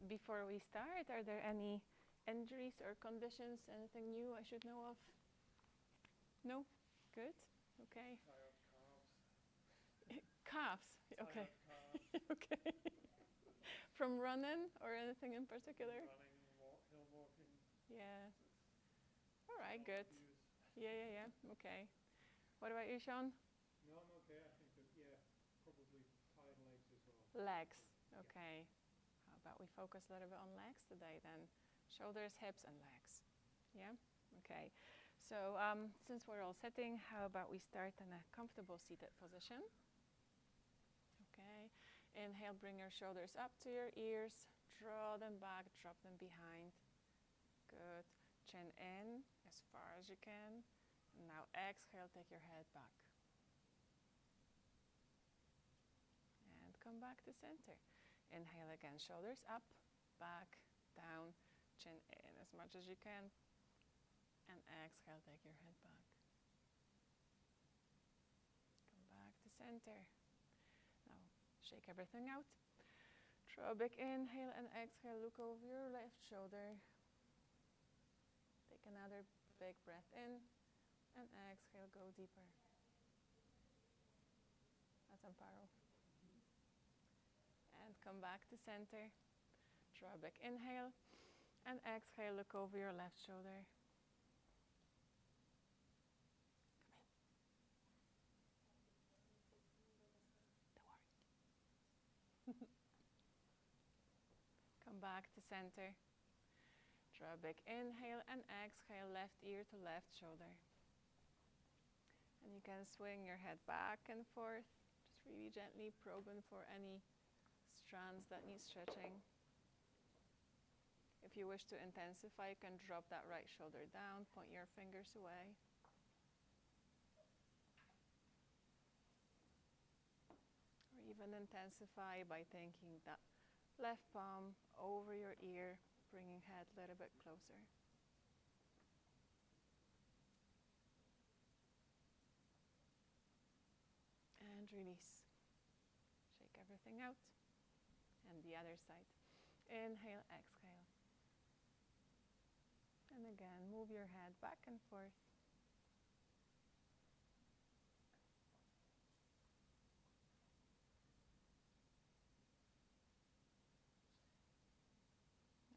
before we start, are there any injuries or conditions, anything new I should know of? No? Good. Okay. Tired Calves. Okay. calves. Calves. Okay. From running or anything in particular? Running, hill walking. Yeah. All right, good. Use. Yeah. Okay. What about you, Sean? No, I'm okay. I think that, probably tired legs as well. Legs. Okay. How about we focus a little bit on legs today then? Shoulders, hips, and legs. Yeah? Okay. So since we're all sitting, how about we start in a comfortable seated position? Okay. Inhale, bring your shoulders up to your ears. Draw them back, drop them behind. Good. Chin in as far as you can. And now exhale, take your head back. And come back to center. Inhale again, shoulders up, back, down, chin in as much as you can. And exhale, take your head back. Come back to center. Now, shake everything out. Draw a big inhale and exhale, look over your left shoulder. Take another big breath in and exhale, go deeper. That's Amparo. And come back to center. Draw a big inhale and exhale, look over your left shoulder. Come in. Don't worry. Come back to center. Draw a big inhale and exhale, left ear to left shoulder. And you can swing your head back and forth, just really gently probing for any strands that need stretching. If you wish to intensify, you can drop that right shoulder down, point your fingers away. Or even intensify by taking that left palm over your ear, bringing head a little bit closer. And release. Shake everything out. And the other side. Inhale, exhale. And again, move your head back and forth.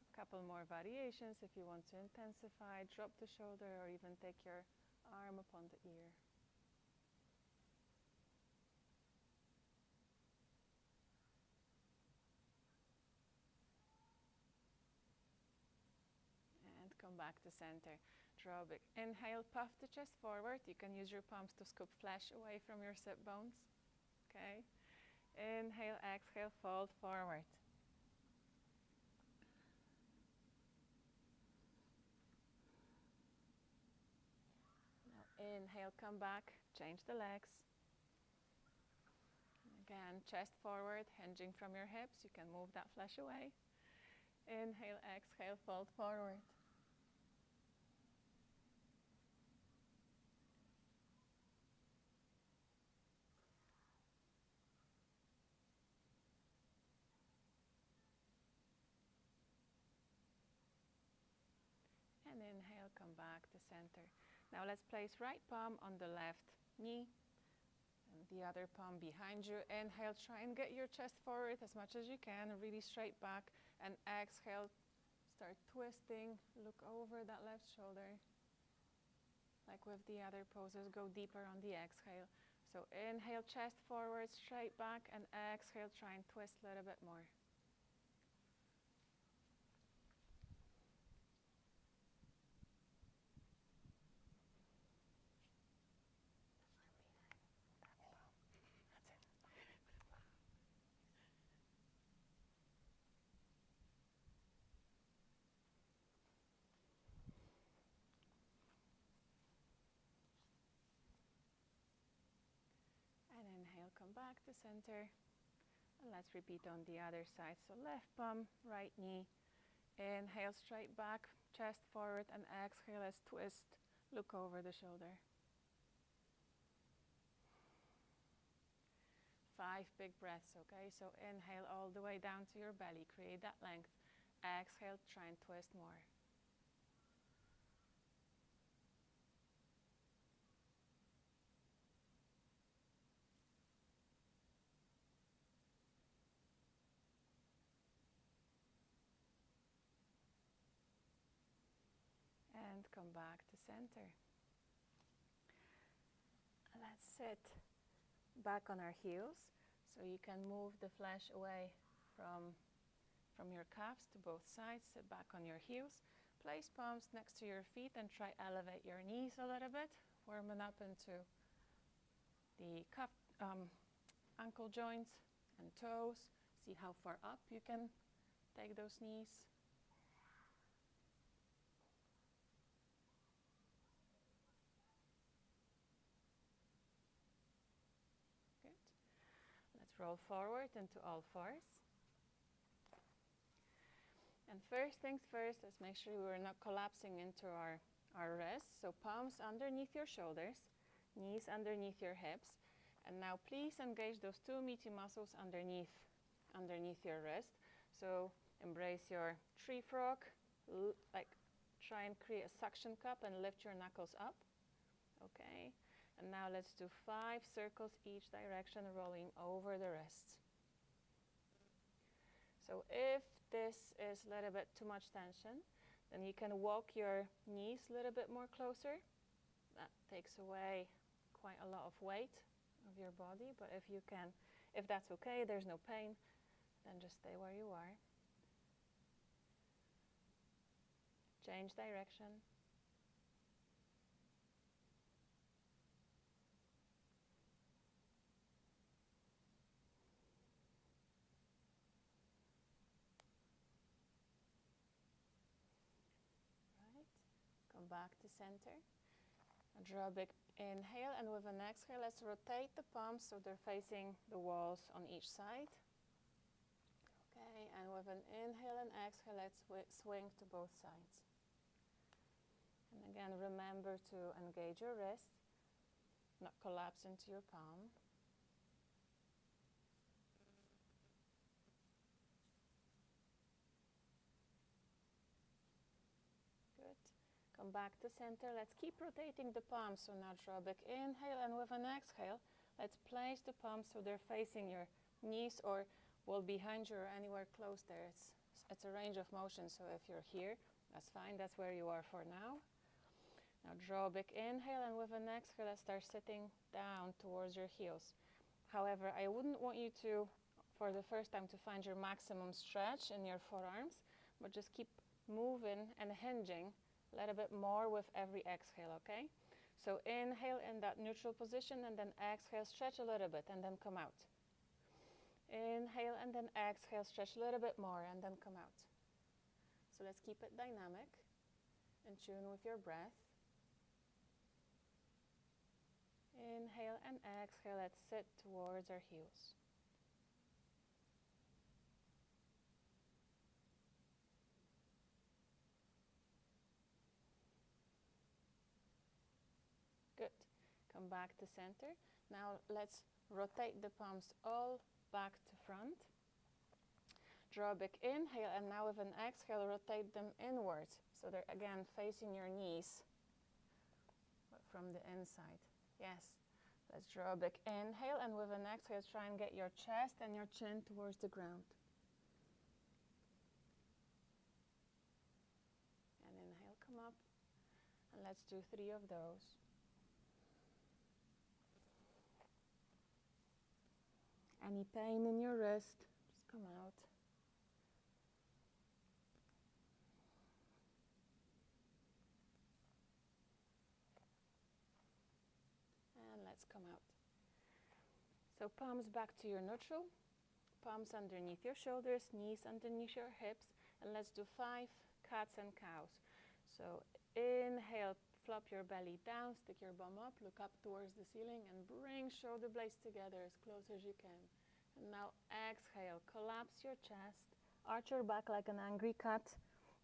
A couple more variations. If you want to intensify, drop the shoulder or even take your arm upon the ear. Come back to center. Draw a big inhale, puff the chest forward. You can use your palms to scoop flesh away from your sit bones. Okay. Inhale, exhale, fold forward. Now inhale, come back, change the legs. Again, chest forward, hinging from your hips. You can move that flesh away. Inhale, exhale, fold forward. And inhale, come back to center. Now let's place right palm on the left knee and the other palm behind you. Inhale, try and get your chest forward as much as you can, really straight back. And exhale, start twisting, look over that left shoulder. Like with the other poses, go deeper on the exhale. So inhale, chest forward, straight back, and exhale, try and twist a little bit more. And inhale, come back to center. And let's repeat on the other side. So left palm, right knee. Inhale, straight back, chest forward, and exhale as twist. Look over the shoulder. 5 big breaths, okay? So inhale all the way down to your belly. Create that length. Exhale, try and twist more. And come back to center. Let's sit back on our heels, so you can move the flesh away from your calves to both sides. Sit back on your heels. Place palms next to your feet and try elevate your knees a little bit, warming up into the ankle joints and toes. See how far up you can take those knees. Let's roll forward into all fours. And first things first, let's make sure we're not collapsing into our wrists. So palms underneath your shoulders, knees underneath your hips. And now please engage those two meaty muscles underneath your wrist. So embrace your tree frog, like try and create a suction cup and lift your knuckles up. Okay. And now let's do 5 circles each direction, rolling over the wrists. So if this is a little bit too much tension, then you can walk your knees a little bit more closer. That takes away quite a lot of weight of your body, but if that's okay, there's no pain, then just stay where you are. Change direction. Back to center. Draw a big inhale, and with an exhale, let's rotate the palms so they're facing the walls on each side. Okay, and with an inhale and exhale, let's swing to both sides. And again, remember to engage your wrist, not collapse into your palm. Come back to center. Let's keep rotating the palms. So now draw a big inhale, and with an exhale, let's place the palms so they're facing your knees or well behind you or anywhere close there. It's a range of motion, so if you're here, that's fine. That's where you are for now. Now draw a big inhale, and with an exhale, let's start sitting down towards your heels. However, I wouldn't want you to, for the first time, to find your maximum stretch in your forearms, but just keep moving and hinging a little bit more with every exhale, okay? So inhale in that neutral position, and then exhale, stretch a little bit, and then come out. Inhale, and then exhale, stretch a little bit more, and then come out. So let's keep it dynamic, in tune with your breath. Inhale and exhale, let's sit towards our heels. Good. Come back to center. Now let's rotate the palms all back to front. Draw a big inhale, and now with an exhale, rotate them inwards. So they're again facing your knees, but from the inside. Yes. Let's draw a big inhale, and with an exhale, try and get your chest and your chin towards the ground. And inhale, come up. And let's do 3 of those. Any pain in your wrist, just come out. And let's come out. So palms back to your neutral, palms underneath your shoulders, knees underneath your hips, and let's do 5 cats and cows. So inhale, flop your belly down, stick your bum up, look up towards the ceiling, and bring shoulder blades together as close as you can. And now exhale, collapse your chest, arch your back like an angry cat,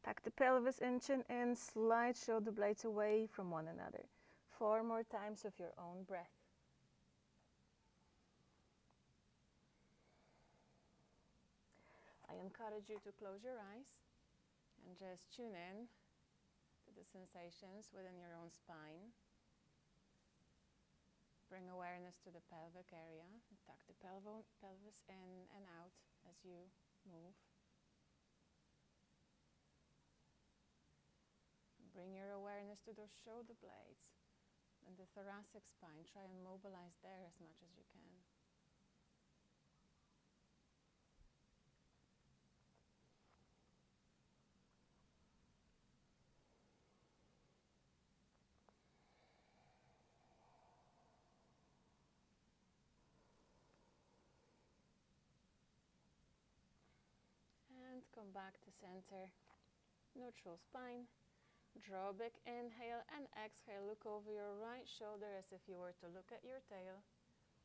tuck the pelvis in, chin in, slide shoulder blades away from one another. 4 more times of your own breath. I encourage you to close your eyes And just tune in to the sensations within your own spine. Bring awareness to the pelvic area. Tuck the pelvis in and out as you move. Bring your awareness to those shoulder blades and the thoracic spine. Try and mobilize there as much as you can. And come back to center. Neutral spine. Draw a big inhale and exhale. Look over your right shoulder as if you were to look at your tail.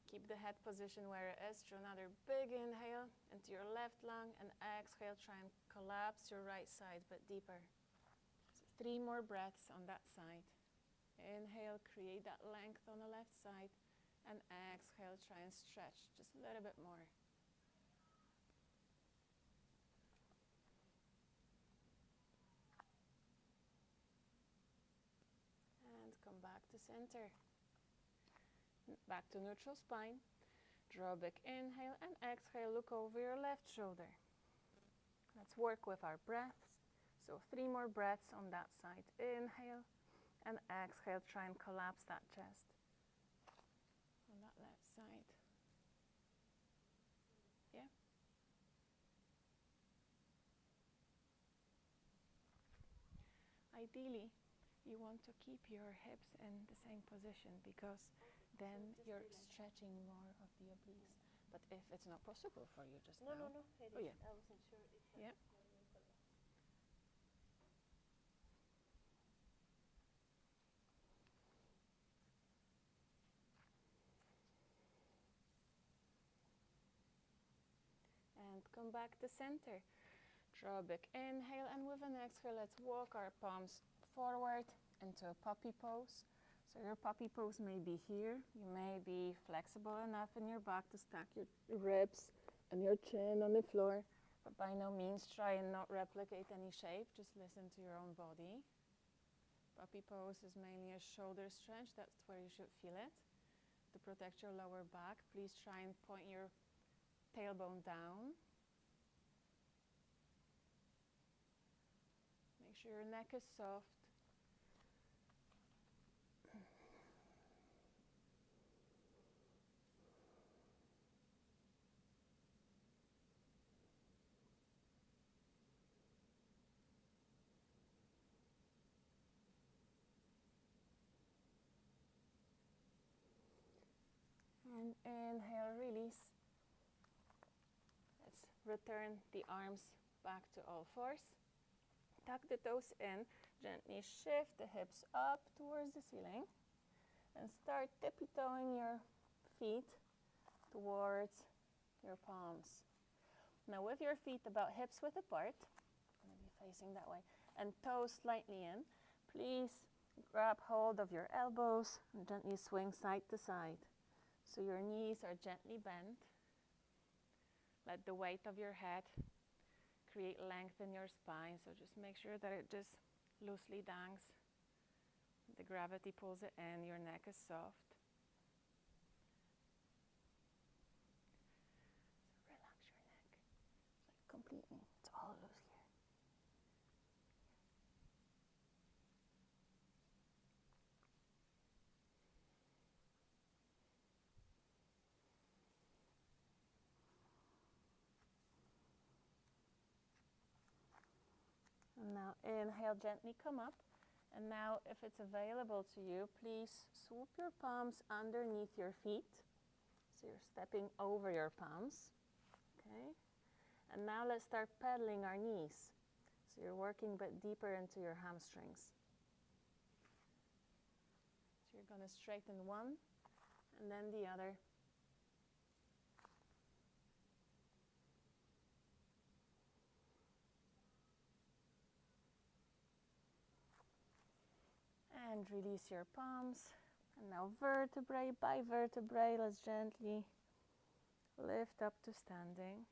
Keep the head position where it is. Draw another big inhale into your left lung and exhale. Try and collapse your right side but deeper. So 3 more breaths on that side. Inhale, create that length on the left side. And exhale, try and stretch just a little bit more. And come back to center. Back to neutral spine. Draw a big inhale and exhale. Look over your left shoulder. Let's work with our breaths. So 3 more breaths on that side. Inhale and exhale. Try and collapse that chest on that left side. Yeah. Ideally, you want to keep your hips in the same position because then you're stretching more of the obliques. But if it's not possible for you just now. No. Oh, yeah. I wasn't sure if Yeah. And come back to center. Draw a big inhale, and with an exhale, let's walk our palms forward into a puppy pose. So your puppy pose may be here. You may be flexible enough in your back to stack your ribs and your chin on the floor, but by no means try and not replicate any shape. Just listen to your own body. Puppy pose is mainly a shoulder stretch. That's where you should feel it. To protect your lower back, please try and point your tailbone down. Make sure your neck is soft. And inhale, release. Let's return the arms back to all fours. Tuck the toes in, gently shift the hips up towards the ceiling and start tippy-toeing your feet towards your palms. Now with your feet about hips width apart, I'm going to be facing that way, and toes slightly in, please grab hold of your elbows and gently swing side to side. So your knees are gently bent. Let the weight of your head create length in your spine. So just make sure that it just loosely dangs. The gravity pulls it in. Your neck is soft. So relax your neck. Like completely. It's all loose here. And now inhale, gently come up. And now if it's available to you, please swoop your palms underneath your feet. So you're stepping over your palms. Okay. And now let's start pedaling our knees. So you're working a bit deeper into your hamstrings. So you're going to straighten one and then the other. And release your palms. And now vertebrae by vertebrae, let's gently lift up to standing.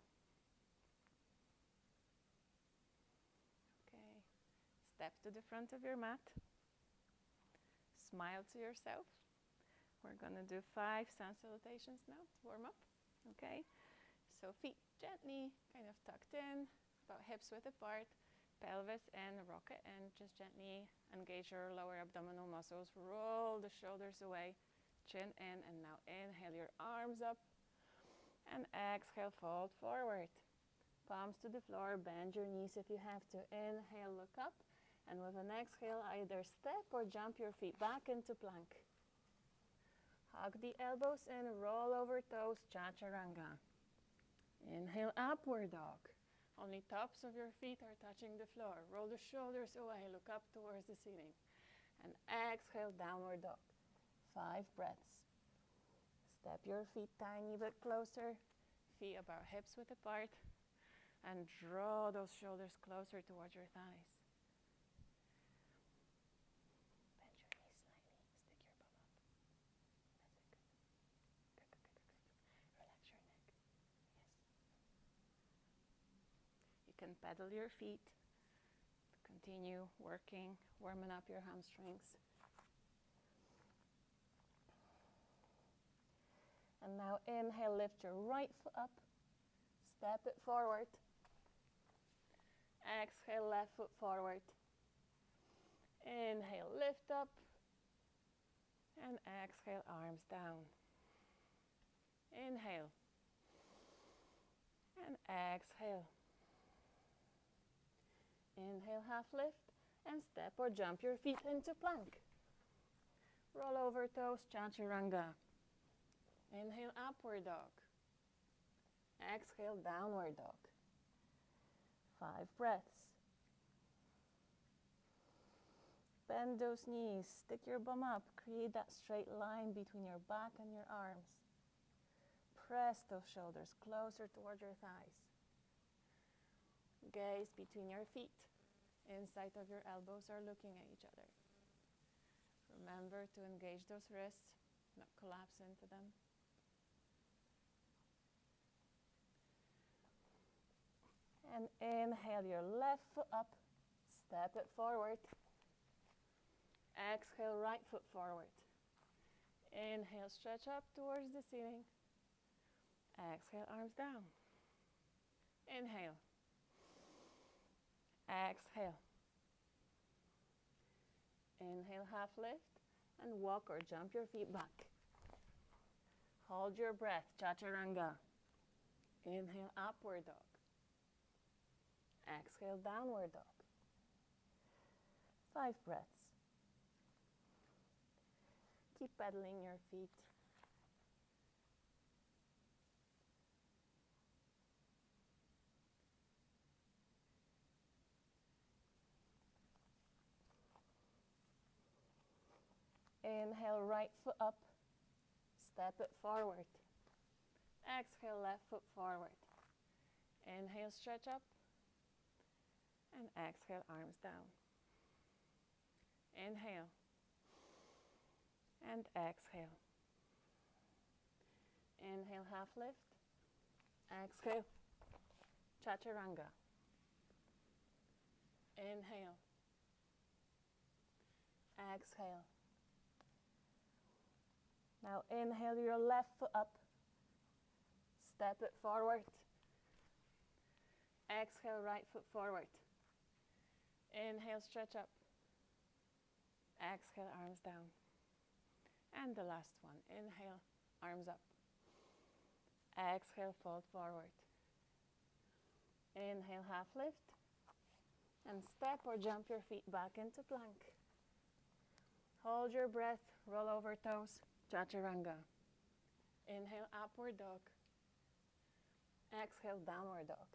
Okay. step to the front of your mat. Smile to yourself. We're going to do 5 sun salutations now to warm up. Okay? So feet gently kind of tucked in, about hips width apart, pelvis and rock it, and just gently engage your lower abdominal muscles. Roll the shoulders away, chin in, and now inhale your arms up, and exhale, fold forward. Palms to the floor, bend your knees if you have to. Inhale, look up, and with an exhale, either step or jump your feet back into plank. Hug the elbows in, roll over toes, chaturanga. Inhale, upward dog. Only tops of your feet are touching the floor. Roll the shoulders away, look up towards the ceiling. And exhale, downward dog. 5 breaths. Step your feet tiny bit closer, feet about hips width apart, and draw those shoulders closer towards your thighs. Bend your knees slightly, stick your bum up. That's it, good. Good. Relax your neck. Yes. You can pedal your feet. Continue working, warming up your hamstrings. And now inhale, lift your right foot up, step it forward. Exhale, left foot forward. Inhale, lift up. And exhale, arms down. Inhale. And exhale. Inhale, half lift. And step or jump your feet into plank. Roll over toes, chaturanga. Inhale, upward dog. Exhale, downward dog. 5 breaths. Bend those knees, stick your bum up, create that straight line between your back and your arms. Press those shoulders closer towards your thighs. Gaze between your feet. Inside of your elbows are looking at each other. Remember to engage those wrists, not collapse into them. And inhale your left foot up, step it forward. Exhale, right foot forward. Inhale, stretch up towards the ceiling. Exhale, arms down. Inhale. Exhale. Inhale, half lift, and walk or jump your feet back. Hold your breath, chaturanga. Inhale, upward dog. Exhale, downward dog. 5 breaths. Keep pedaling your feet. Inhale, right foot up. Step it forward. Exhale, left foot forward. Inhale, stretch up. And exhale, arms down. Inhale. And exhale. Inhale, half lift. Exhale, chaturanga. Inhale. Exhale. Now inhale your left foot up. Step it forward. Exhale, right foot forward. Inhale, stretch up. Exhale, arms down. And the last one. Inhale, arms up. Exhale, fold forward. Inhale, half lift. And step or jump your feet back into plank. Hold your breath, roll over toes, chaturanga. Inhale, upward dog. Exhale, downward dog.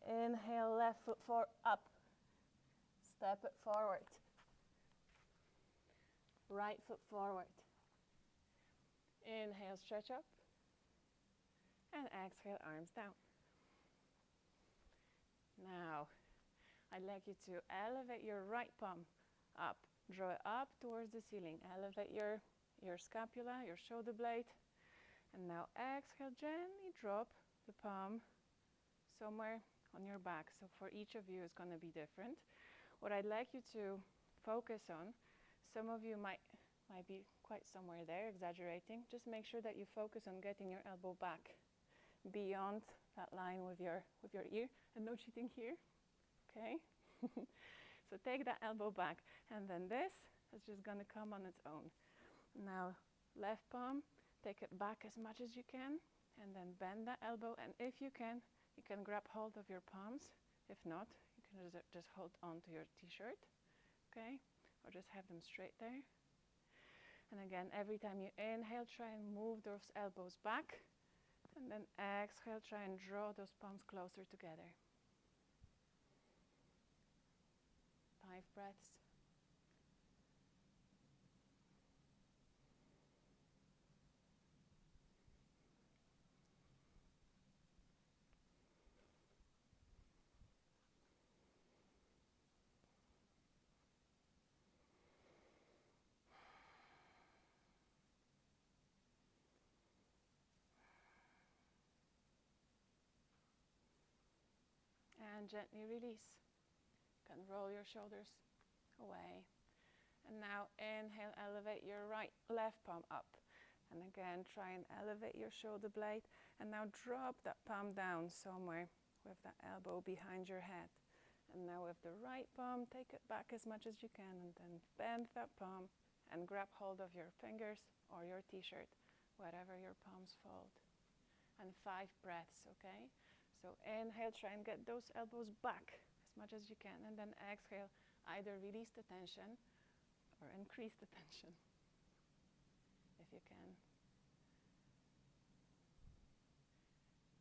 Inhale, left foot up. Step it forward. Right foot forward. Inhale, stretch up. And exhale, arms down. Now, I'd like you to elevate your right palm up. Draw it up towards the ceiling. Elevate your scapula, your shoulder blade. And now exhale, gently drop the palm somewhere on your back. So for each of you, it's going to be different. What I'd like you to focus on, some of you might be quite somewhere there, exaggerating. Just make sure that you focus on getting your elbow back beyond that line with your ear, and no cheating here, okay? So take that elbow back, and then this is just going to come on its own. Now, left palm, take it back as much as you can, and then bend that elbow, and if you can grab hold of your palms. If not, you can just hold on to your t-shirt, okay? Or just have them straight there. And again, every time you inhale, try and move those elbows back, and then exhale, try and draw those palms closer together. 5 breaths. And gently release. You can roll your shoulders away. And now inhale, elevate your left palm up. And again, try and elevate your shoulder blade. And now drop that palm down somewhere with that elbow behind your head. And now with the right palm, take it back as much as you can, and then bend that palm and grab hold of your fingers or your t-shirt, wherever your palms fold. And 5 breaths, okay? So inhale, try and get those elbows back as much as you can, and then exhale, either release the tension or increase the tension, if you can.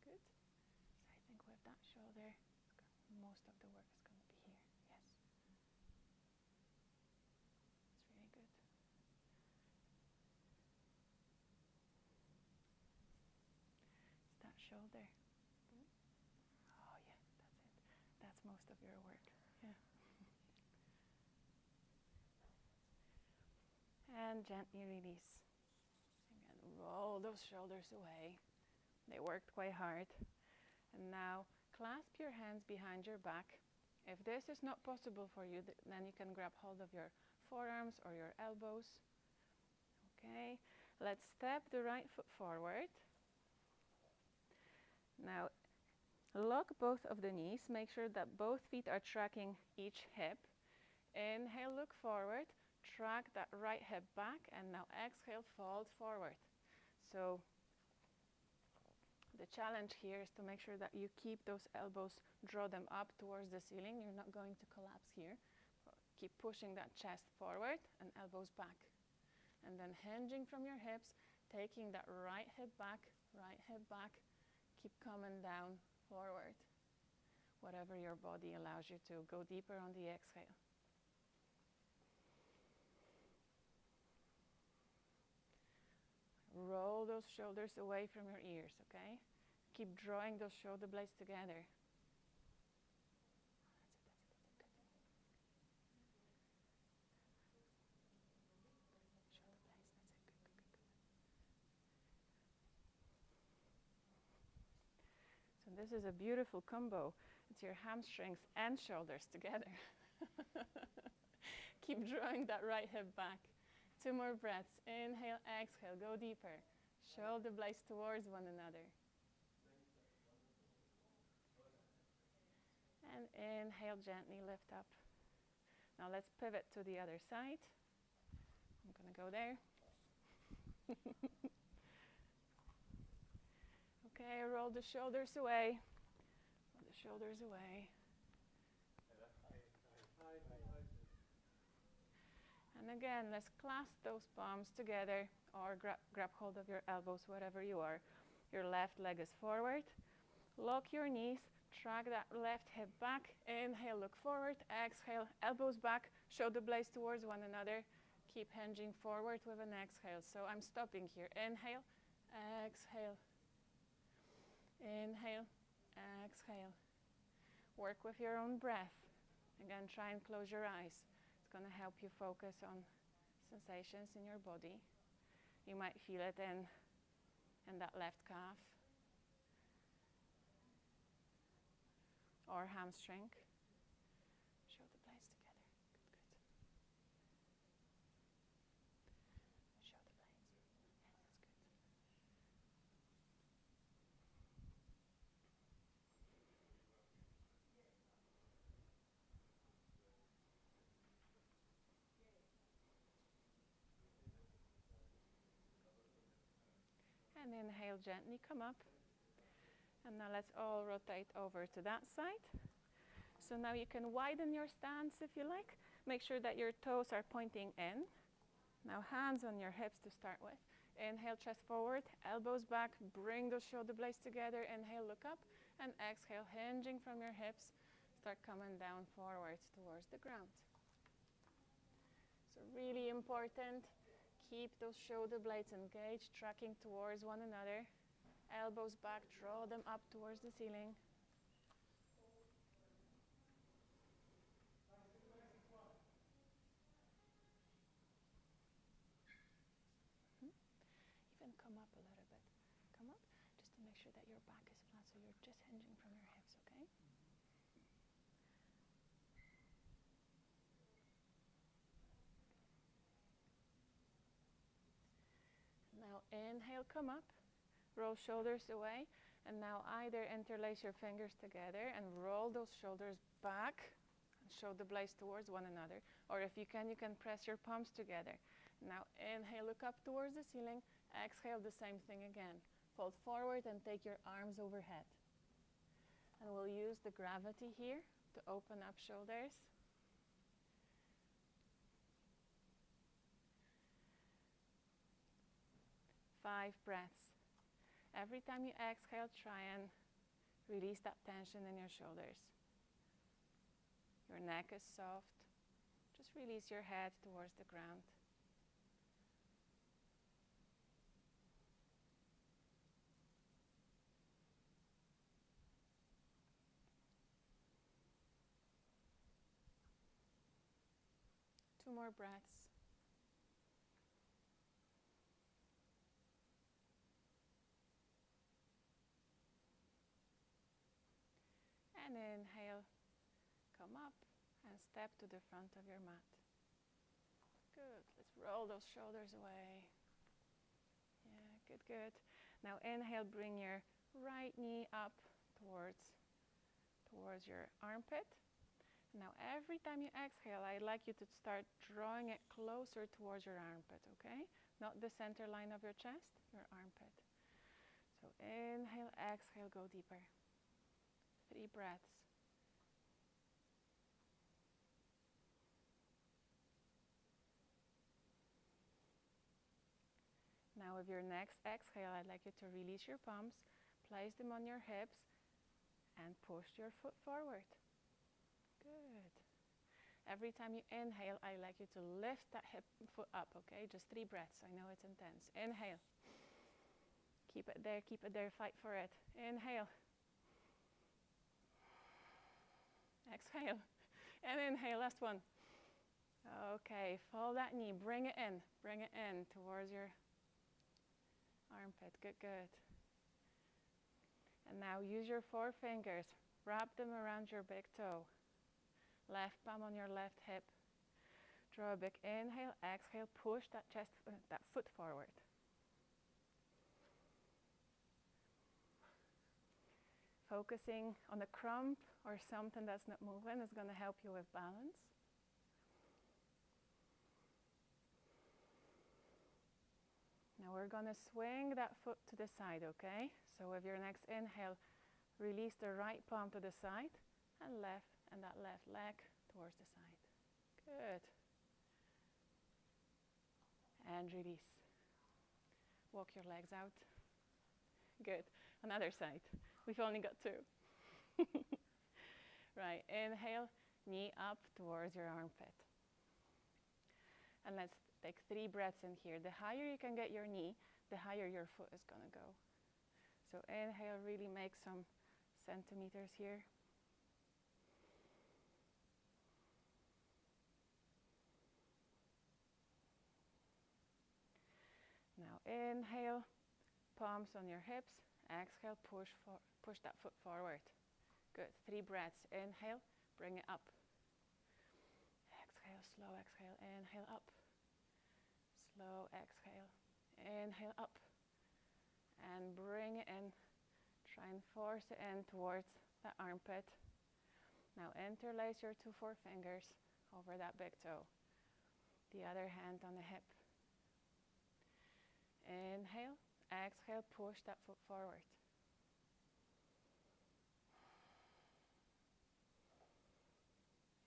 Good. So I think with that shoulder, most of the work is going to be here. Yes. It's really good. It's that shoulder. Oh yeah, that's it. That's most of your work. Yeah. And gently release. Again, roll those shoulders away. They worked quite hard. And now clasp your hands behind your back. If this is not possible for you, then you can grab hold of your forearms or your elbows. Okay, let's step the right foot forward. Now lock both of the knees. Make sure that both feet are tracking each hip. Inhale, look forward. Track that right hip back, and now exhale, fold forward. So the challenge here is to make sure that you keep those elbows, draw them up towards the ceiling. You're not going to collapse here. Keep pushing that chest forward and elbows back. And then hinging from your hips, taking that right hip back, keep coming down forward. Whatever your body allows you to. Go deeper on the exhale. Roll those shoulders away from your ears, okay? Keep drawing those shoulder blades together. So this is a beautiful combo. It's your hamstrings and shoulders together. Keep drawing that right hip back. 2 more breaths. Inhale, exhale, go deeper. Shoulder blades towards one another. And inhale, gently lift up. Now let's pivot to the other side. I'm going to go there. Okay, roll the shoulders away. Roll the shoulders away. And again, let's clasp those palms together, or grab hold of your elbows wherever you are. Your left leg is forward. Lock your knees. Track that left hip back. Inhale, look forward. Exhale, elbows back. Shoulder blades towards one another. Keep hinging forward with an exhale. So I'm stopping here. Inhale, exhale. Inhale, exhale. Work with your own breath. Again, try and close your eyes. It's going to help you focus on sensations in your body. You might feel it in that left calf. or hamstring. Shoulder blades together. Good, good. Shoulder blades. Yeah, that's good. And inhale, gently come up. And now let's all rotate over to that side. So now you can widen your stance if you like. Make sure that your toes are pointing in. Now hands on your hips to start with. Inhale, chest forward, elbows back, bring those shoulder blades together. Inhale, look up, and exhale, hinging from your hips. Start coming down forwards towards the ground. So really important, keep those shoulder blades engaged, tracking towards one another. Elbows back, draw them up towards the ceiling. Even come up a little bit. Come up, just to make sure that your back is flat, so you're just hinging from your hips, okay? Now inhale, come up, roll shoulders away, and now either interlace your fingers together and roll those shoulders back, and shoulder blades towards one another, or if you can press your palms together. Now inhale, look up towards the ceiling, exhale, the same thing again. Fold forward and take your arms overhead. And we'll use the gravity here to open up shoulders. Five breaths. Every time you exhale, try and release that tension in your shoulders. Your neck is soft. Just release your head towards the ground. Two more breaths. And inhale, come up and step to the front of your mat. Good. Let's roll those shoulders away. Yeah, good, good. Now inhale, bring your right knee up towards your armpit. Now every time you exhale, I'd like you to start drawing it closer towards your armpit, okay? Not the center line of your chest, your armpit. So inhale, exhale, go deeper. 3 breaths. Now with your next exhale, I'd like you to release your palms, place them on your hips, and push your foot forward. Good. Every time you inhale, I'd like you to lift that foot up, okay? Just 3 breaths. I know it's intense. Inhale. Keep it there, fight for it. Inhale. Exhale. And inhale, last one. Okay, fold that knee, bring it in towards your armpit. Good, good. And now use your 4 fingers, wrap them around your big toe. Left palm on your left hip. Draw a big inhale, exhale, push that foot forward. Focusing on a crump or something that's not moving is going to help you with balance. Now we're going to swing that foot to the side, okay? So with your next inhale, release the right palm to the side and that left leg towards the side. Good. And release. Walk your legs out. Good. Another side. We've only got 2. Right, inhale, knee up towards your armpit. And let's take 3 breaths in here. The higher you can get your knee, the higher your foot is going to go. So inhale, really make some centimeters here. Now inhale, palms on your hips. Exhale, push that foot forward. Good. 3 breaths. Inhale, bring it up. Exhale, slow exhale. Inhale, up. Slow exhale. Inhale, up. And bring it in. Try and force it in towards the armpit. Now interlace your 2 forefingers over that big toe. The other hand on the hip. Inhale, exhale, push that foot forward.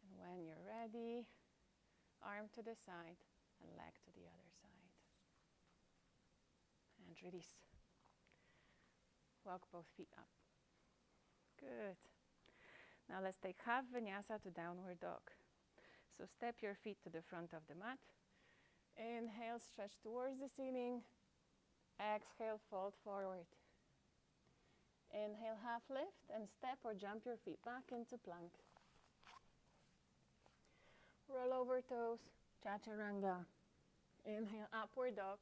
And when you're ready, arm to the side and leg to the other side. And release. Walk both feet up. Good. Now let's take half vinyasa to downward dog. So step your feet to the front of the mat. Inhale, stretch towards the ceiling. Exhale, fold forward. Inhale, half lift and step or jump your feet back into plank. Roll over toes, chaturanga. Inhale, upward dog.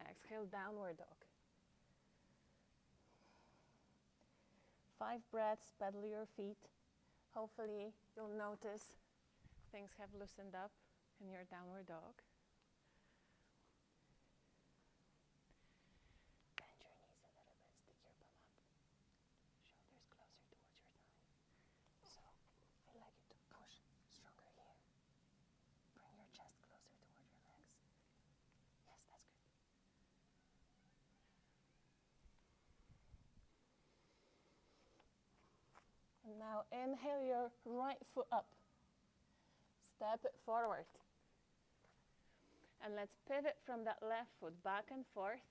Exhale, downward dog. 5 breaths, pedal your feet. Hopefully you'll notice things have loosened up in your downward dog. Bend your knees a little bit, stick your bum up. Shoulders closer towards your thigh. So I like you to push stronger here. Bring your chest closer toward your legs. Yes, that's good. And now inhale your right foot up. Step it forward. And let's pivot from that left foot back and forth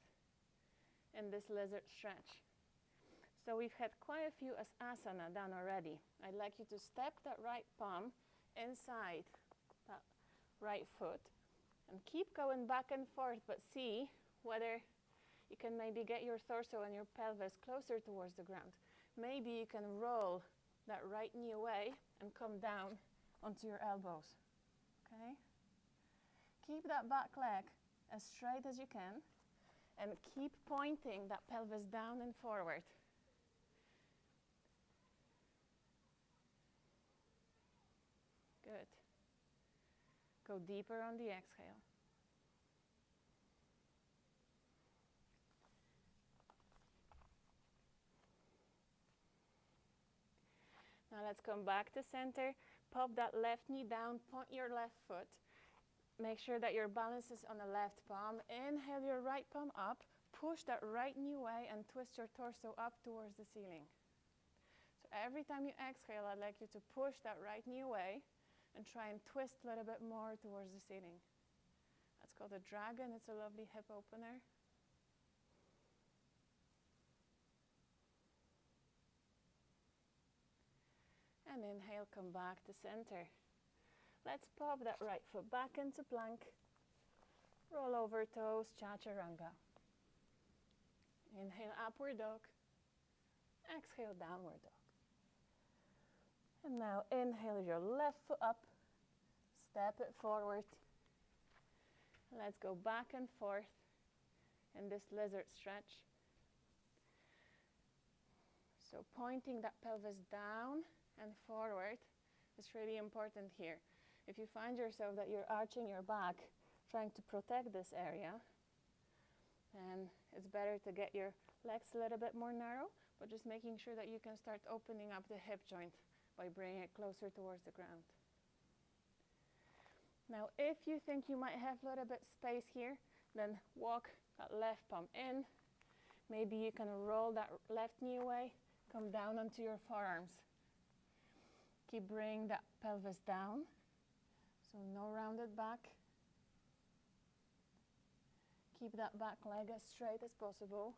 in this lizard stretch. So we've had quite a few asana done already. I'd like you to step that right palm inside that right foot and keep going back and forth, but see whether you can maybe get your torso and your pelvis closer towards the ground. Maybe you can roll that right knee away and come down onto your elbows. Okay? Keep that back leg as straight as you can and keep pointing that pelvis down and forward. Good. Go deeper on the exhale. Now let's come back to center. Pop that left knee down, point your left foot. Make sure that your balance is on the left palm. Inhale your right palm up. Push that right knee away and twist your torso up towards the ceiling. So every time you exhale, I'd like you to push that right knee away and try and twist a little bit more towards the ceiling. That's called a dragon. It's a lovely hip opener. And inhale, come back to center. Let's pop that right foot back into plank. Roll over toes, chaturanga. Inhale, upward dog. Exhale, downward dog. And now inhale your left foot up. Step it forward. Let's go back and forth in this lizard stretch. So pointing that pelvis down and forward is really important here. If you find yourself that you're arching your back, trying to protect this area, then it's better to get your legs a little bit more narrow, but just making sure that you can start opening up the hip joint by bringing it closer towards the ground. Now, if you think you might have a little bit space here, then walk that left palm in. Maybe you can roll that left knee away, come down onto your forearms. Keep bringing that pelvis down, so no rounded back. Keep that back leg as straight as possible.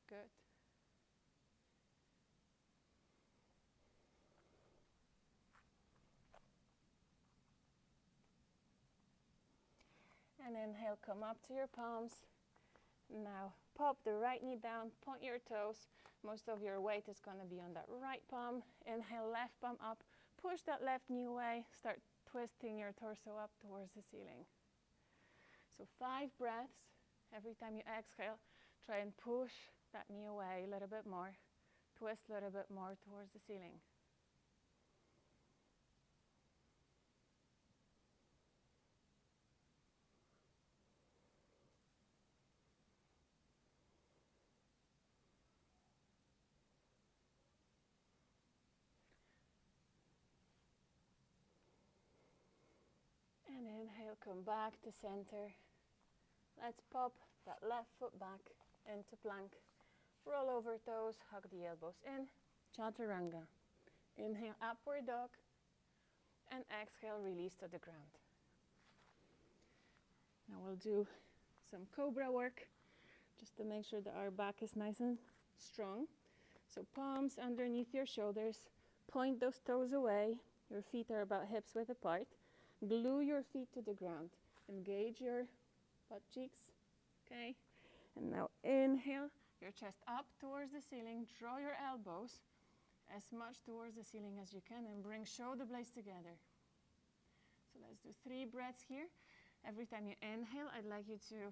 Good. And inhale, come up to your palms. Now pop the right knee down, point your toes. Most of your weight is going to be on that right palm. Inhale, left palm up. Push that left knee away. Start twisting your torso up towards the ceiling. So 5 breaths. Every time you exhale, try and push that knee away a little bit more. Twist a little bit more towards the ceiling. And inhale, come back to center. Let's pop that left foot back into plank. Roll over toes, hug the elbows in. Chaturanga. Inhale, upward dog. And exhale, release to the ground. Now we'll do some cobra work, just to make sure that our back is nice and strong. So palms underneath your shoulders. Point those toes away. Your feet are about hips width apart. Glue your feet to the ground. Engage your butt cheeks. Okay? And now inhale, your chest up towards the ceiling. Draw your elbows as much towards the ceiling as you can and bring shoulder blades together. So let's do 3 breaths here. Every time you inhale, I'd like you to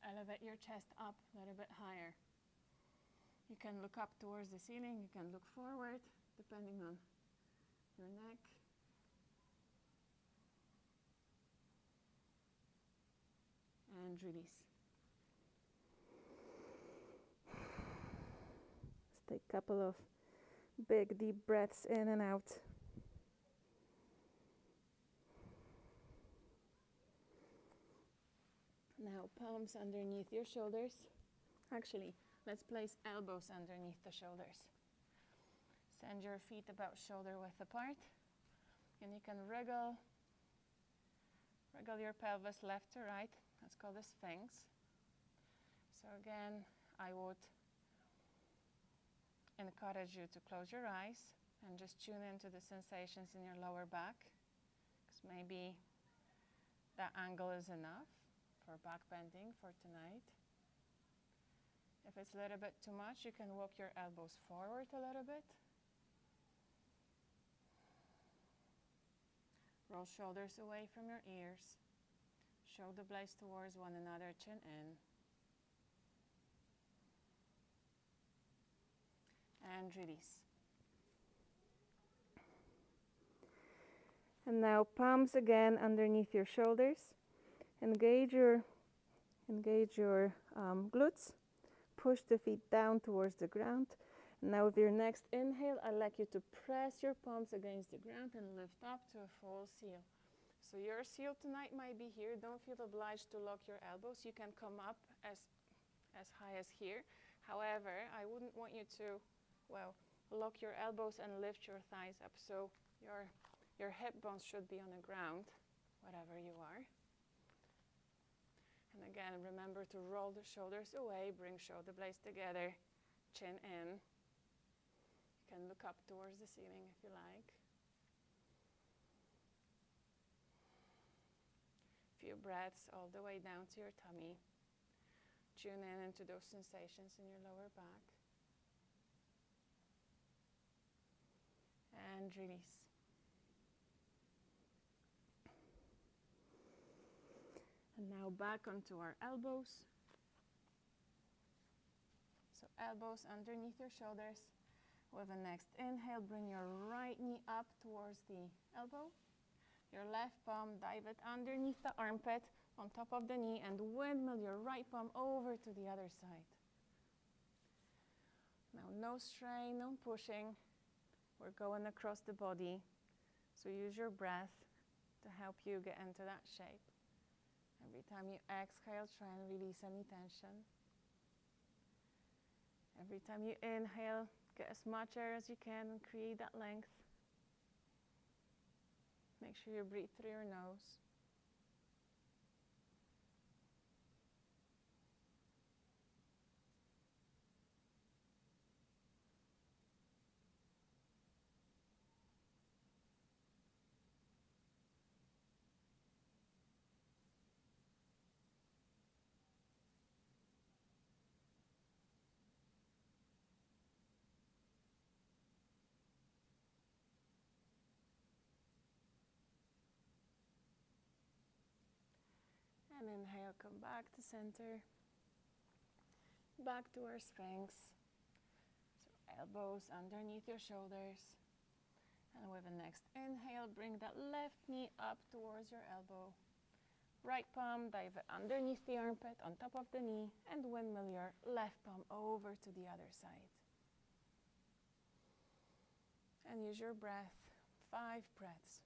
elevate your chest up a little bit higher. You can look up towards the ceiling. You can look forward, depending on your neck. And release. Let's take a couple of big deep breaths in and out. Now palms underneath your shoulders. Actually, let's place elbows underneath the shoulders. Send your feet about shoulder width apart. And you can wriggle your pelvis left to right. That's called the Sphinx. So again, I would encourage you to close your eyes and just tune into the sensations in your lower back, because maybe that angle is enough for back bending for tonight. If it's a little bit too much, you can walk your elbows forward a little bit. Roll shoulders away from your ears. Shoulder blades towards one another, chin in. And release. And now palms again underneath your shoulders. Engage your glutes. Push the feet down towards the ground. Now with your next inhale, I'd like you to press your palms against the ground and lift up to a full seal. So your seal tonight might be here. Don't feel obliged to lock your elbows. You can come up as high as here. However, I wouldn't want you to, lock your elbows and lift your thighs up. So your hip bones should be on the ground, whatever you are. And again, remember to roll the shoulders away, bring shoulder blades together, chin in. You can look up towards the ceiling if you like. Few breaths all the way down to your tummy. Tune in into those sensations in your lower back. And release. And now back onto our elbows. So elbows underneath your shoulders. With a next inhale, bring your right knee up towards the elbow. Your left palm, dive it underneath the armpit, on top of the knee, and windmill your right palm over to the other side. Now no strain, no pushing. We're going across the body. So use your breath to help you get into that shape. Every time you exhale, try and release any tension. Every time you inhale, get as much air as you can and create that length. Make sure you breathe through your nose. And inhale, come back to center. Back to our Sphinx. So elbows underneath your shoulders. And with the next inhale, bring that left knee up towards your elbow. Right palm, dive it underneath the armpit, on top of the knee, and windmill your left palm over to the other side. And use your breath, 5 breaths.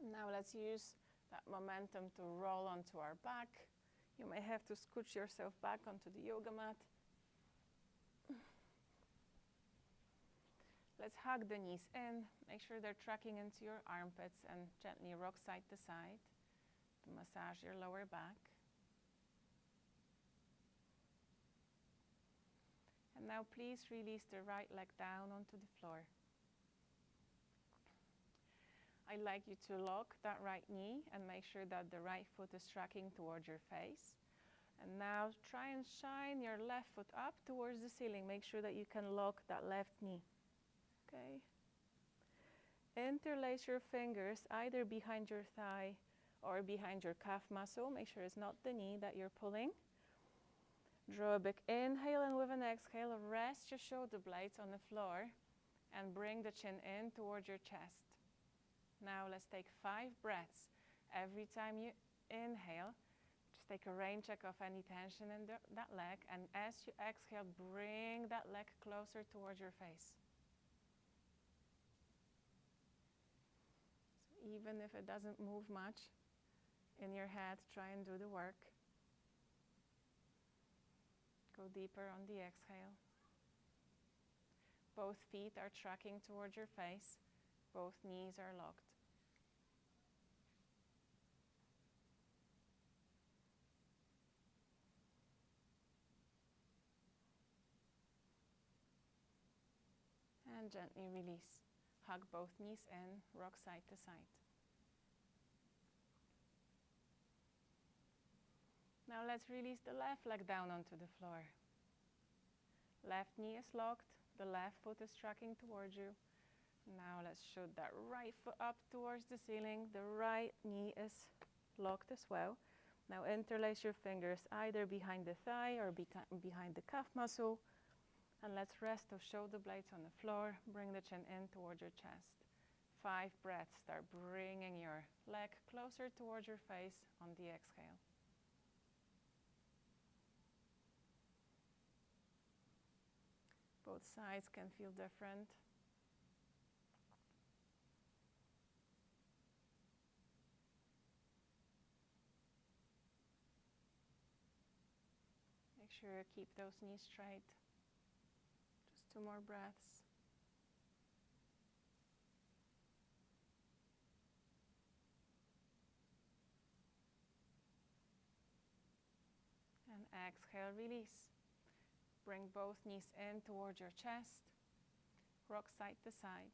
Now let's use that momentum to roll onto our back. You may have to scooch yourself back onto the yoga mat. Let's hug the knees in. Make sure they're tracking into your armpits and gently rock side to side to massage your lower back. And now please release the right leg down onto the floor. I'd like you to lock that right knee and make sure that the right foot is tracking towards your face. And now try and shine your left foot up towards the ceiling. Make sure that you can lock that left knee. Okay. Interlace your fingers either behind your thigh or behind your calf muscle. Make sure it's not the knee that you're pulling. Draw a big inhale, and with an exhale, rest your shoulder blades on the floor and bring the chin in towards your chest. Now let's take 5 breaths. Every time you inhale, just take a rain check of any tension in that leg, and as you exhale, bring that leg closer towards your face. So even if it doesn't move much in your head, try and do the work. Go deeper on the exhale. Both feet are tracking towards your face. Both knees are locked. And gently release. Hug both knees in, rock side to side. Now let's release the left leg down onto the floor. Left knee is locked, the left foot is tracking towards you. Now let's shoot that right foot up towards the ceiling. The right knee is locked as well. Now interlace your fingers either behind the thigh or behind the calf muscle. And let's rest those shoulder blades on the floor. Bring the chin in towards your chest. 5 breaths. Start bringing your leg closer towards your face on the exhale. Both sides can feel different. Make sure you keep those knees straight. Just 2 more breaths. And exhale, release. Bring both knees in towards your chest. Rock side to side.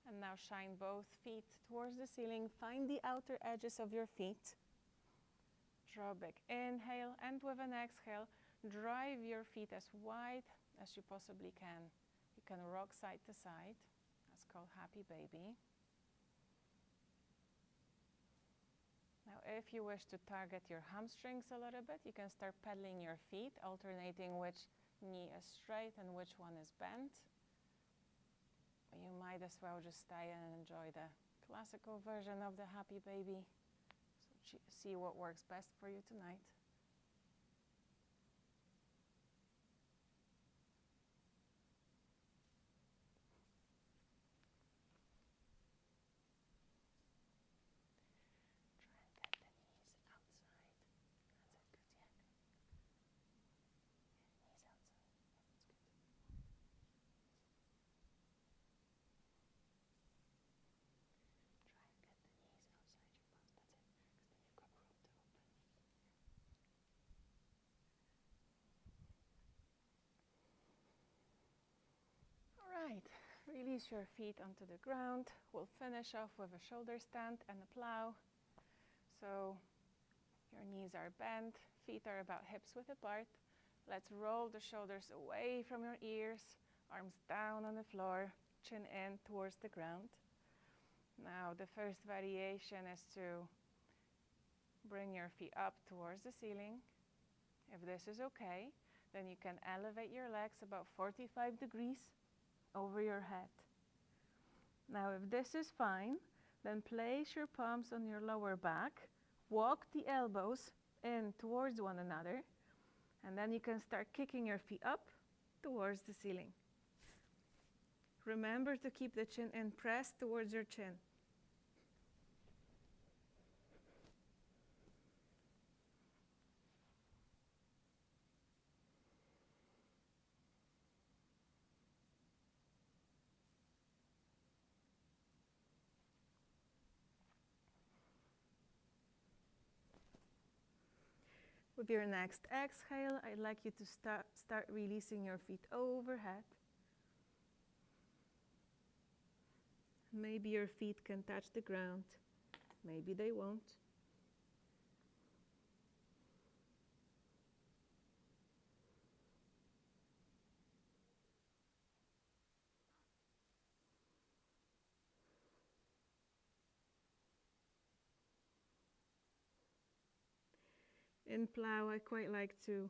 And now shine both feet towards the ceiling. Find the outer edges of your feet. Draw a big inhale, and with an exhale, drive your feet as wide as you possibly can. You can rock side to side. That's called happy baby. Now, if you wish to target your hamstrings a little bit, you can start pedaling your feet, alternating which knee is straight and which one is bent. You might as well just stay and enjoy the classical version of the happy baby. So see what works best for you tonight. right, release your feet onto the ground. We'll finish off with a shoulder stand and a plow. So your knees are bent, feet are about hips width apart. Let's roll the shoulders away from your ears, arms down on the floor, chin in towards the ground. Now the first variation is to bring your feet up towards the ceiling. If this is okay, then you can elevate your legs about 45 degrees over your head. Now if this is fine, then place your palms on your lower back, walk the elbows in towards one another, and then you can start kicking your feet up towards the ceiling. Remember to keep the chin in, pressed towards your chin. With your next exhale, I'd like you to start releasing your feet overhead. Maybe your feet can touch the ground, maybe they won't. In plow, I quite like to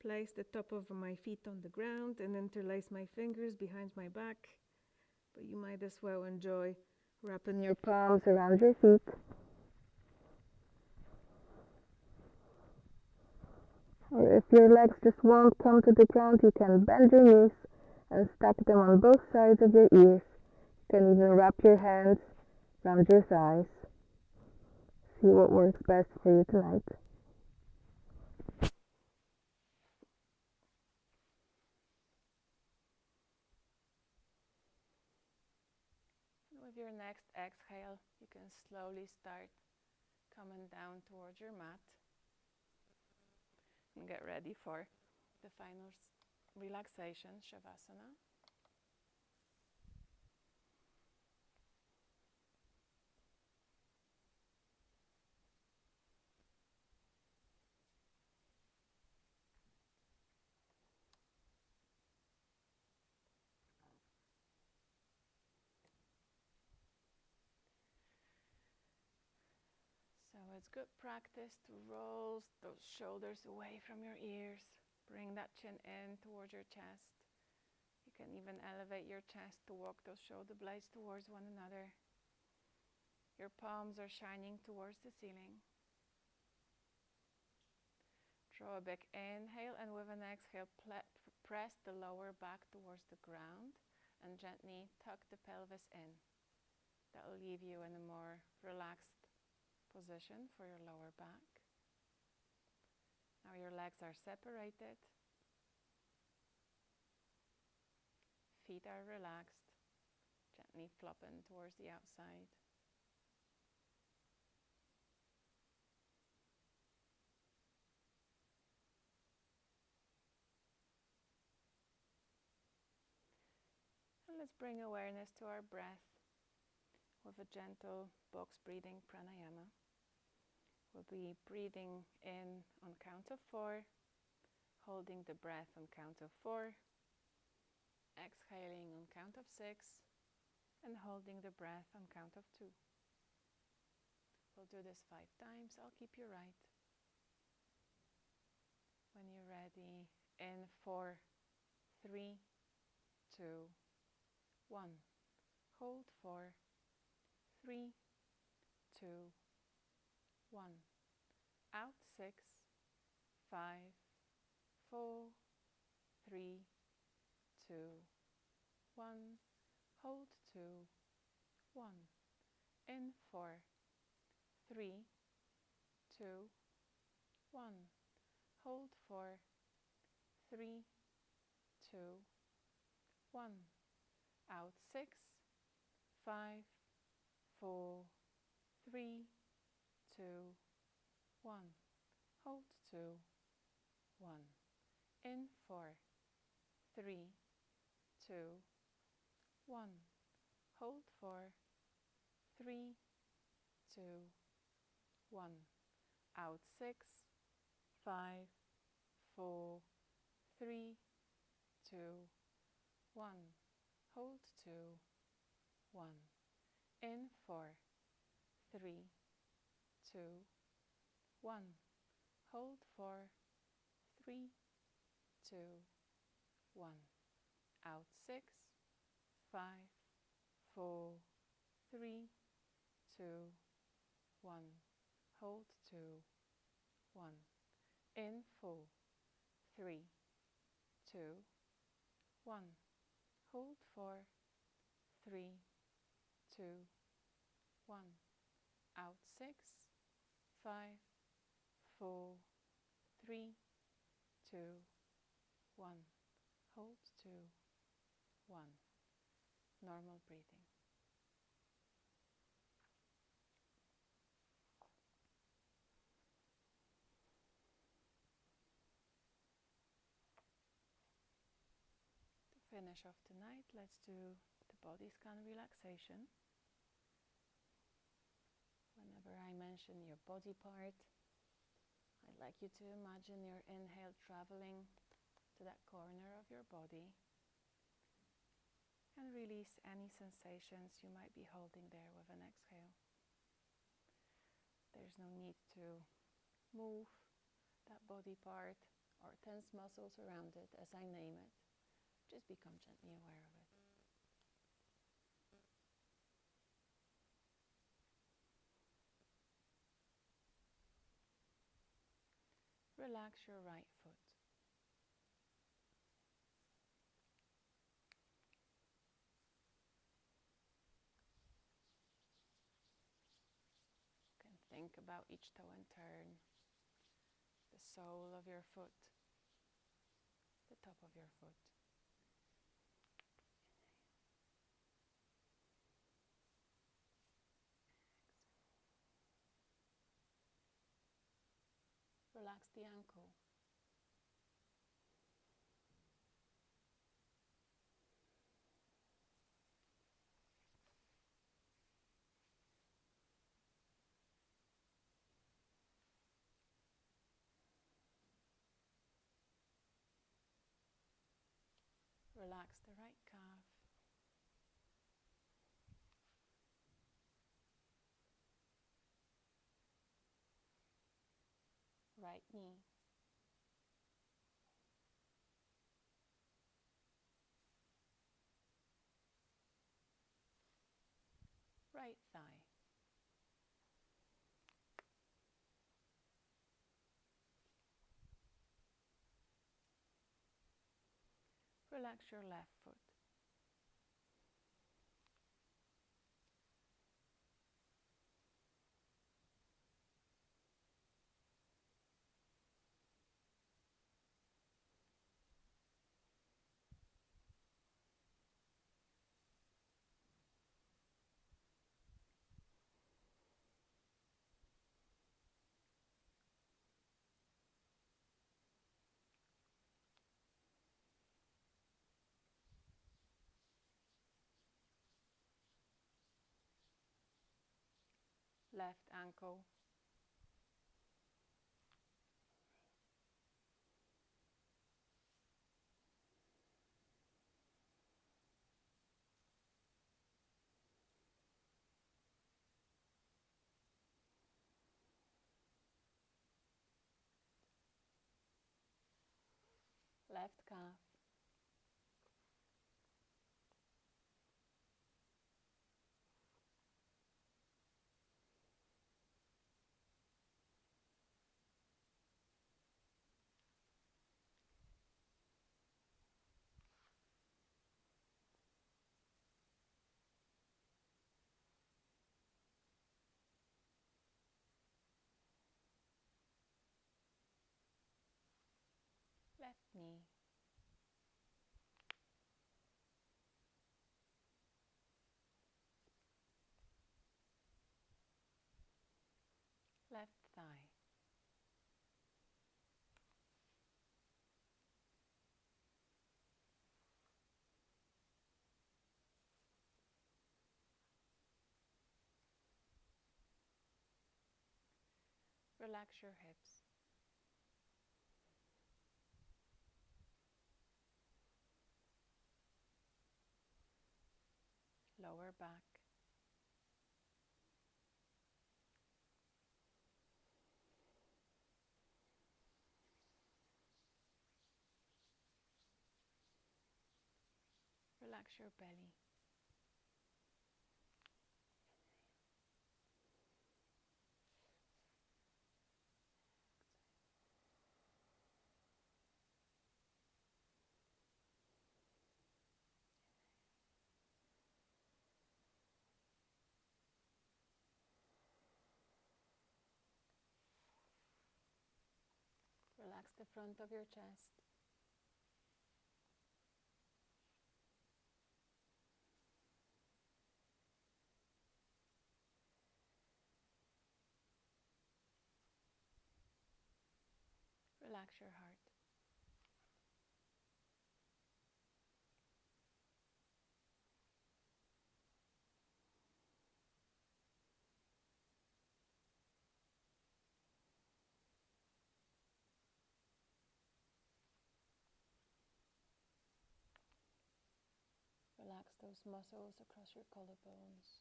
place the top of my feet on the ground and interlace my fingers behind my back. But you might as well enjoy wrapping your palms around your feet. Or if your legs just won't come to the ground, you can bend your knees and stack them on both sides of your ears. You can even wrap your hands around your thighs. See what works best for you tonight. With your next exhale, you can slowly start coming down towards your mat and get ready for the final relaxation, Shavasana. So it's good practice to roll those shoulders away from your ears. Bring that chin in towards your chest. You can even elevate your chest to walk those shoulder blades towards one another. Your palms are shining towards the ceiling. Draw a big inhale, and with an exhale, press the lower back towards the ground and gently tuck the pelvis in. That will leave you in a more relaxed position for your lower back. Now your legs are separated. Feet are relaxed, gently flopping towards the outside. And let's bring awareness to our breath with a gentle box breathing pranayama. We'll be breathing in on count of 4, holding the breath on count of 4, exhaling on count of 6, and holding the breath on count of 2. We'll do this 5 times. I'll keep you right. When you're ready, in 4, 3, 2, 1. Hold 4, 3, 2, 1. Out 6, 5, 4, 3, 2, 1. Hold 2, 1. In 4, 3, 2, 1. Hold 4, 3, 2, 1. Out 6, 5, 4, 3, 2, 1. Hold 2, 1. In 4, 3, 2, 1. Hold for 3, 2, 1. Out 6, 5, 4, 3, 2, 1. Hold 2, 1. In 4, 3, 2, 1. Hold 4, 3, 2, 1. Out 6, 5, 4, 3, 2, 1. Hold 2, 1. In 4, 3, 2, 1. Hold 4, 3, 2, 1. Out 6, 5, 4, 3, 2, 1. Hold 2, 1. Normal breathing. To finish off tonight, let's do the body scan relaxation. Whenever I mention your body part, I'd like you to imagine your inhale traveling to that corner of your body and release any sensations you might be holding there with an exhale. There's no need to move that body part or tense muscles around it as I name it. Just become gently aware of it. Relax your right foot. You can think about each toe and turn, the sole of your foot, the top of your foot. Relax the ankle. Relax the right calf. Right knee. Right thigh. Relax your left foot. Left ankle. Left calf. Left knee. Left thigh. Relax your hips. Lower back. Relax your belly. Relax the front of your chest. Relax your heart. Relax those muscles across your collarbones.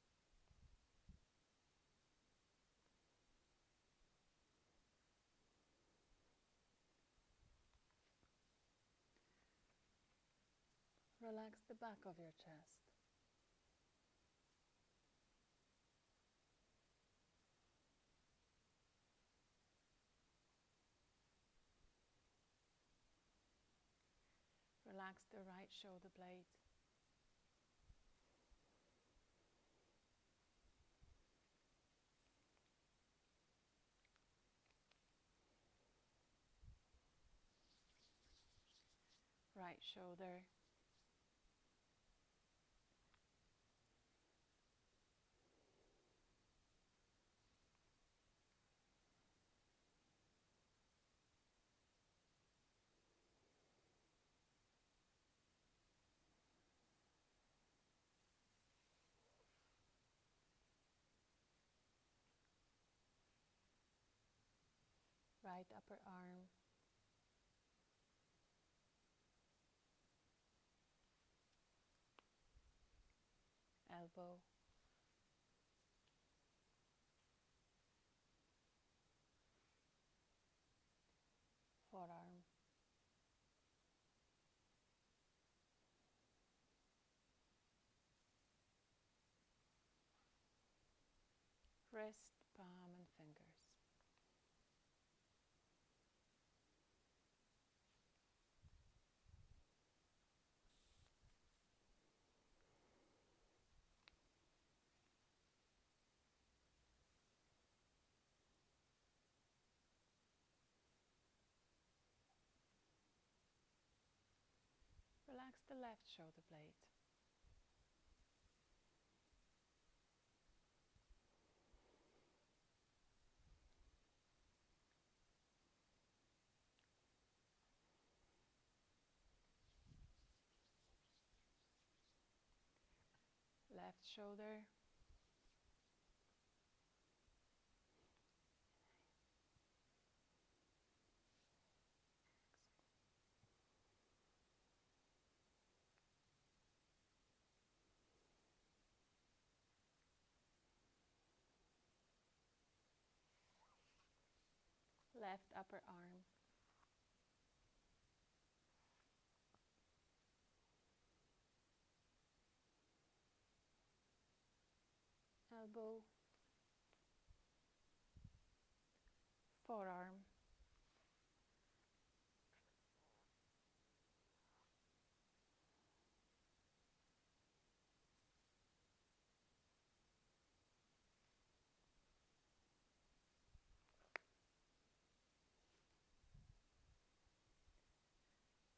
Relax the back of your chest. Relax the right shoulder blade. Right shoulder. Right upper arm. Elbow. Forearm. Wrist, palm and fingers. Relax the left shoulder blade. Left shoulder. Left upper arm. Elbow. Forearm.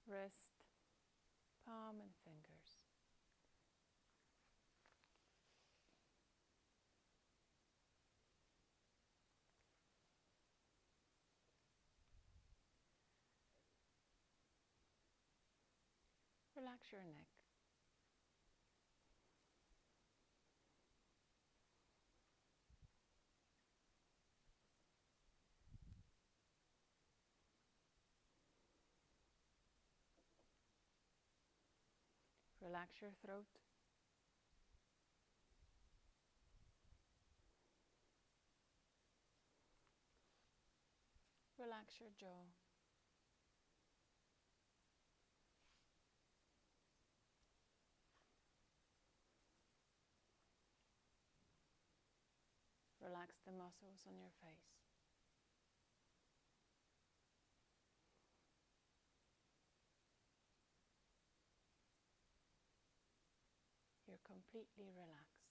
Wrist, palm and fingers. Relax your neck. Relax your throat. Relax your jaw. Relax the muscles on your face. You're completely relaxed.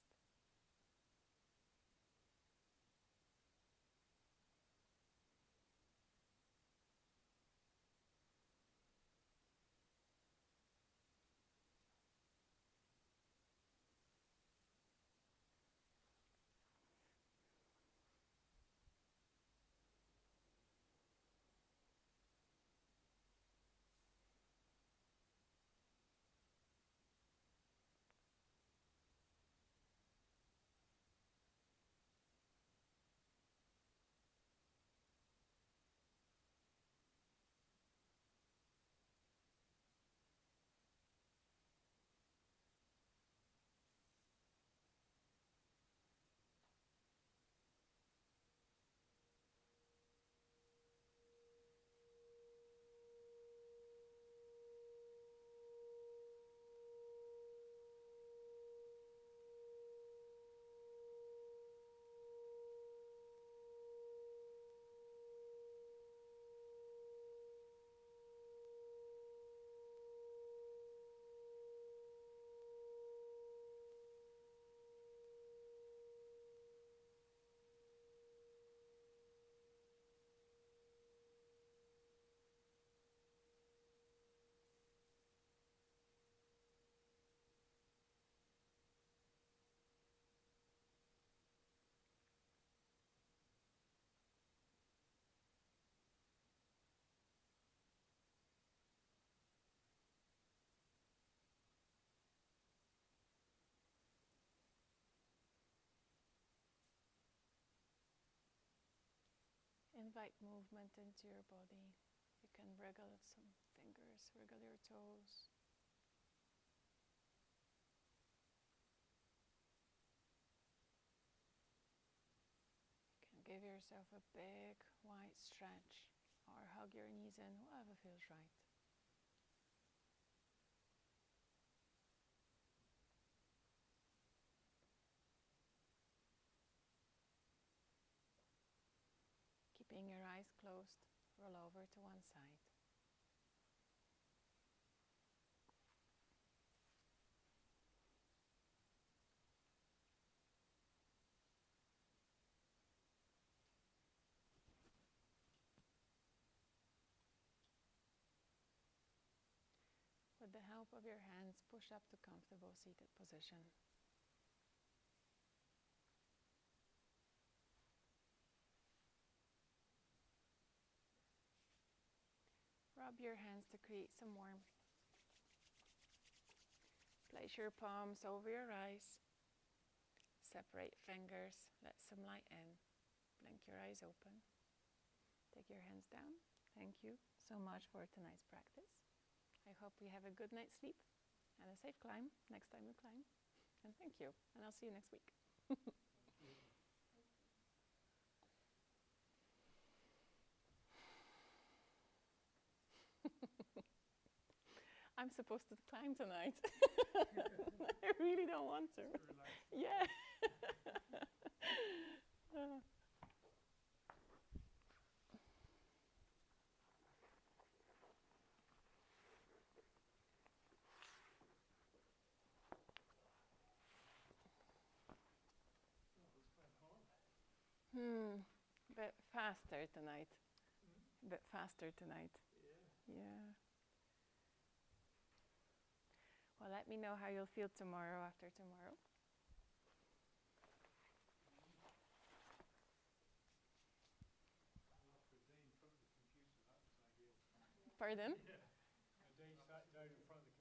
Invite movement into your body. You can wriggle some fingers, wriggle your toes. You can give yourself a big, wide stretch or hug your knees in, whatever feels right. Keeping your eyes closed, roll over to one side. With the help of your hands, push up to comfortable seated position. Rub your hands to create some warmth. Place your palms over your eyes. Separate fingers, let some light in. Blink your eyes open. Take your hands down. Thank you so much for tonight's practice. I hope you have a good night's sleep and a safe climb next time you climb. And thank you, and I'll see you next week. I'm supposed to climb tonight. I really don't want to. Yeah. Bit faster tonight. Bit faster tonight. Yeah. Well, let me know how you'll feel tomorrow after tomorrow. After a day in front of the computer, that was ideal. Pardon? Yeah. A day sat down in front of the